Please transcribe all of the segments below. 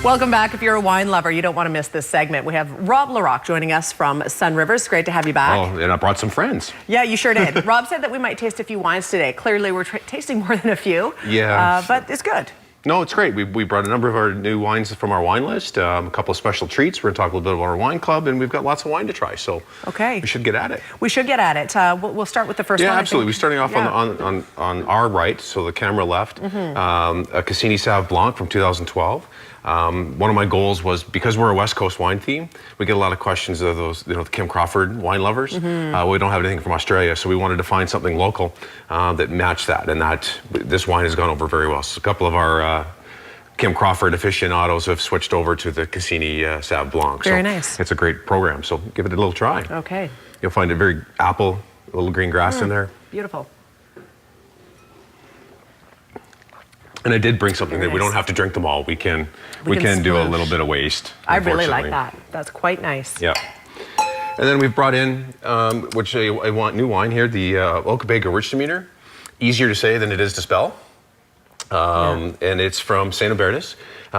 Welcome back. If you're a wine lover, you don't want to miss this segment. We have Rob LaRocque joining us from Sun Rivers. Great to have you back. Oh, and I brought some friends. Yeah, you sure did. Rob said that we might taste a few wines today. Clearly, we're tasting more than a few. Yeah. But it's good. No, it's great. We brought a number of our new wines from our wine list, a couple of special treats. We're going to talk a little bit about our wine club, and we've got lots of wine to try. So we should get at it. We should get at it. We'll start with the first one. Yeah, absolutely. We're starting off on our right, so the camera left, a Cassini Sauv Blanc from 2012. One of my goals was, because we're a West Coast wine theme, we get a lot of questions of those, the Kim Crawford wine lovers. We don't have anything from Australia, so we wanted to find something local that matched that, and this wine has gone over very well. So a couple of our Kim Crawford aficionados have switched over to the Cassini Sauv Blanc. Very nice. It's a great program, so give it a little try. Okay. You'll find it very apple, a little green grass in there. Beautiful. And I did bring something that we don't have to drink them all. We can do a little bit of waste. I really like that. That's quite nice. Yeah. And then we've brought in, which I want new wine here, the Oak Bay Gewürztraminer. Easier to say than it is to spell. And it's from St. Hubertus.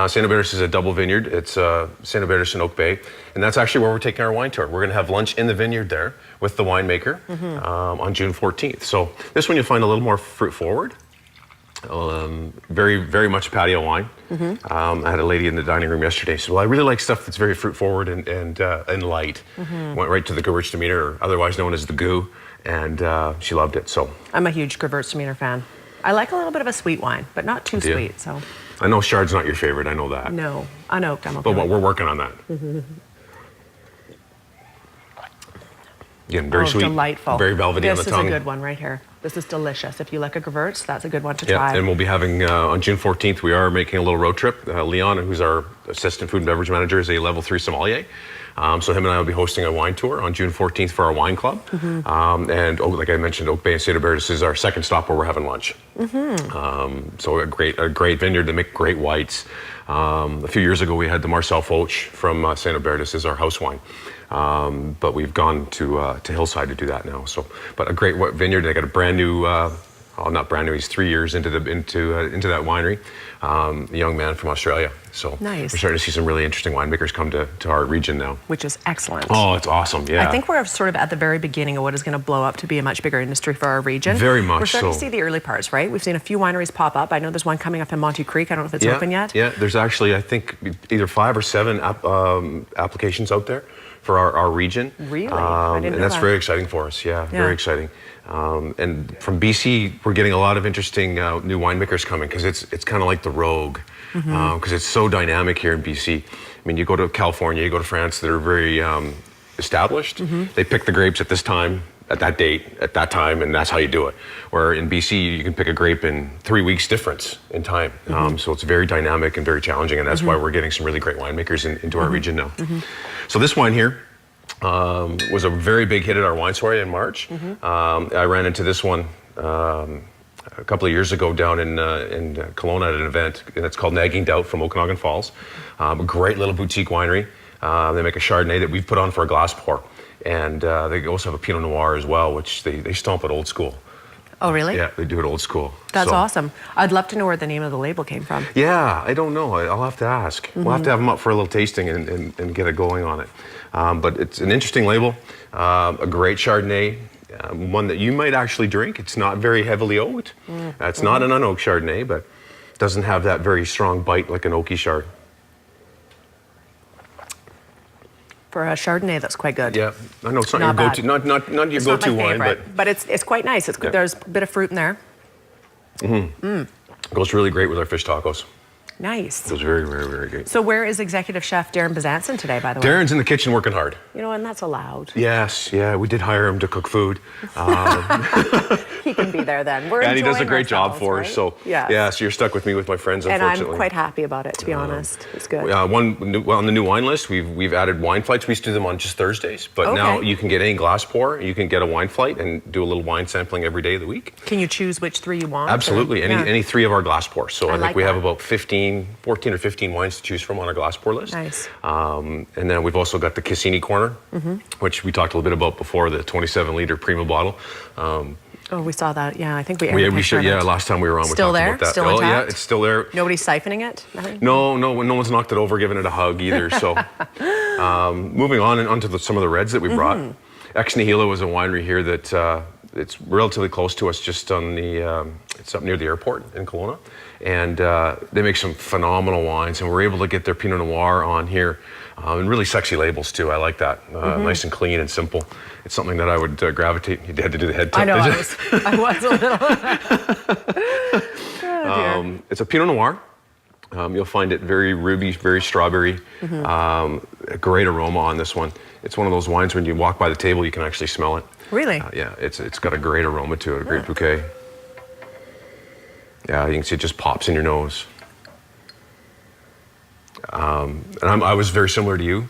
St. Hubertus is a double vineyard. It's St. Hubertus and Oak Bay. And that's actually where we're taking our wine tour. We're going to have lunch in the vineyard there with the winemaker on June 14th. So this one you'll find a little more fruit forward. Very, very much patio wine. I had a lady in the dining room yesterday. She said, well, I really like stuff that's very fruit forward and light. Went right to the Gewürztraminer, or otherwise known as the Goo, and she loved it. So I'm a huge Gewürztraminer fan. I like a little bit of a sweet wine, but not too sweet. So I know Chard's not your favorite. I know that. No, unoaked, I'm okay. But we're working on that. Again, very sweet, delightful. Very velvety on the tongue. This is a good one right here. This is delicious. If you like a Gewürz, that's a good one to try. Yeah, and we'll be having, on June 14th, we are making a little road trip. Leon, who's our assistant food and beverage manager, is a level 3 sommelier. So him and I will be hosting a wine tour on June 14th for our wine club. And like I mentioned, Oak Bay and St. Hubertus is our second stop where we're having lunch. So a great vineyard to make great whites. A few years ago, we had the Marcel Foch from St. Hubertus as our house wine. But we've gone to Hillside to do that now. So, but a great vineyard. They got a brand new, not brand new. He's 3 years into that winery. A young man from Australia. So nice. We're starting to see some really interesting winemakers come to our region now, which is excellent. Oh, it's awesome. Yeah. I think we're sort of at the very beginning of what is going to blow up to be a much bigger industry for our region. Very much so. We're starting to see the early parts, right? We've seen a few wineries pop up. I know there's one coming up in Monte Creek. I don't know if it's open yet. Yeah, there's actually, I think, either 5 or 7 applications out there for our region. Really? I didn't know and that's that. Very exciting for us. Yeah, very exciting. And from BC, we're getting a lot of interesting new winemakers coming, because it's kind of like the Rogue, because it's so dynamic here in BC. I mean, you go to California, you go to France, that are very established. They pick the grapes at this time, at that date, at that time, and that's how you do it. Where in BC, you can pick a grape in 3 weeks difference in time. So it's very dynamic and very challenging, and that's why we're getting some really great winemakers into our region now. So this wine here was a very big hit at our wine soiree in March. I ran into this one a couple of years ago down in Kelowna at an event, and it's called Nagging Doubt from Okanagan Falls. A great little boutique winery. They make a Chardonnay that we've put on for a glass pour. And they also have a Pinot Noir as well, which they stomp it old school. Oh, really? Yeah, they do it old school. That's awesome. I'd love to know where the name of the label came from. Yeah, I don't know. I'll have to ask. We'll have to have them up for a little tasting and get it going on it. But it's an interesting label, a great Chardonnay, one that you might actually drink. It's not very heavily oaked. It's not an unoaked Chardonnay, but doesn't have that very strong bite like an oaky Chard. For a Chardonnay, that's quite good. Yeah, I know it's not your go-to, not your go-to wine, but it's quite nice. It's there's a bit of fruit in there. Goes really great with our fish tacos. Nice. It was very, very, very great. So where is Executive Chef Darren Bezanson today, by the way? Darren's in the kitchen working hard. You know, and that's allowed. Yes, yeah, we did hire him to cook food. He can be there then. And he does a great job for us. So yeah, so you're stuck with me with my friends, unfortunately. And I'm quite happy about it, to be honest. It's good. On the new wine list, we've added wine flights. We used to do them on just Thursdays, but now you can get any glass pour. You can get a wine flight and do a little wine sampling every day of the week. Can you choose which 3 you want? Absolutely. Any 3 of our glass pours. So I think we have about 14 or 15 wines to choose from on our glass pour list. Nice. And then we've also got the Cassini corner, which we talked a little bit about before, the 27-liter Prima bottle. Oh, we saw that. Yeah, I think we. We should. Yeah, last time we were on, Still we talked there? about that. Still oh, intact? yeah, it's still there. Nobody's siphoning it? Nothing? No, one's knocked it over, giving it a hug either. So, moving on and onto some of the reds that we brought. Ex Nihilo is a winery here that it's relatively close to us, just on the. It's up near the airport in Kelowna, and they make some phenomenal wines, and we're able to get their Pinot Noir on here, and really sexy labels too. I like that, nice and clean and simple. It's something that I would gravitate. You had to do the head tip. I know. I was a little. Oh, dear. It's a Pinot Noir. You'll find it very ruby, very strawberry. A great aroma on this one. It's one of those wines when you walk by the table, you can actually smell it. Really? Yeah, it's got a great aroma to it, a great bouquet. Yeah, you can see it just pops in your nose. And I was very similar to you.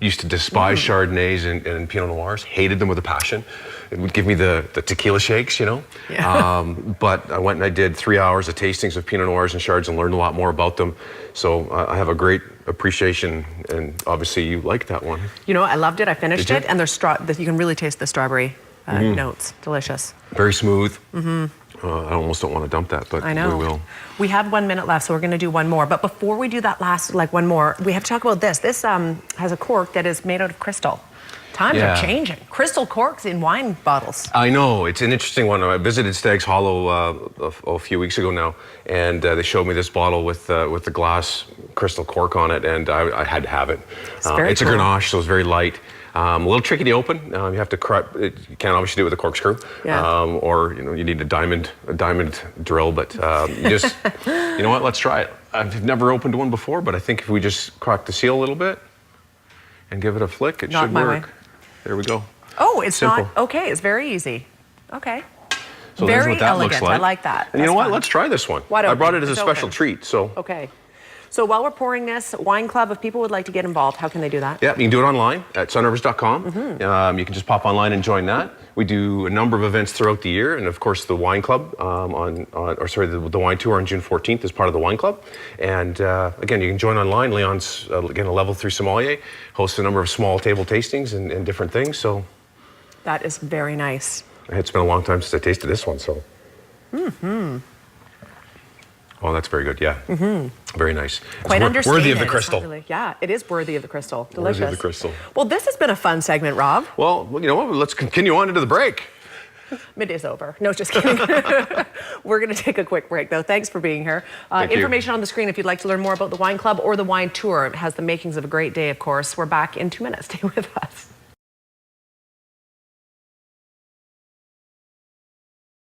Used to despise Chardonnays and Pinot Noirs, hated them with a passion. It would give me the tequila shakes, you know. Yeah. But I went and I did 3 hours of tastings of Pinot Noirs and Chards and learned a lot more about them. So I have a great appreciation, and obviously you liked that one. You know, I loved it. I finished Did you? it, and you can really taste the strawberry notes. Delicious. Very smooth. I almost don't want to dump that, but I know. we will. We have 1 minute left, so we're going to do one more. But before we do that last, one more, we have to talk about this. This has a cork that is made out of crystal. Times are changing. Crystal corks in wine bottles. I know, it's an interesting one. I visited Stag's Hollow a few weeks ago now, and they showed me this bottle with the glass crystal cork on it, and I had to have it. It's cool. A Grenache, so it's very light. A little tricky to open. You have to you can't obviously do it with a corkscrew, or you need a diamond drill. But you just, you know what? Let's try it. I've never opened one before, but I think if we just crack the seal a little bit and give it a flick, it should work. There we go. Oh, it's Simple. not okay. It's very easy. Okay. So very there's what that elegant. looks like. I like that. And you know what? Fun. Let's try this one. Why don't I brought it as a It's special open. treat. So. Okay. So while we're pouring this, Wine Club, if people would like to get involved, how can they do that? Yeah, you can do it online at sunrivers.com. You can just pop online and join that. We do a number of events throughout the year, and of course the Wine Club the Wine Tour on June 14th is part of the Wine Club. And again, you can join online. Leon's again a level 3 sommelier, hosts a number of small table tastings and different things. So that is very nice. it's been a long time since I tasted this one. So. Oh, that's very good. Yeah. Very nice. Quite understated. Worthy of the It's not crystal. really- yeah, it is worthy of the crystal. Delicious. Worthy of the crystal. Well, this has been a fun segment, Rob. Well, you know what? Let's continue on into the break. Midday's over. No, just kidding. We're going to take a quick break, though. Thanks for being here. Thank you. Information on the screen if you'd like to learn more about the Wine Club or the Wine Tour. It has the makings of a great day, of course. We're back in 2 minutes. Stay with us.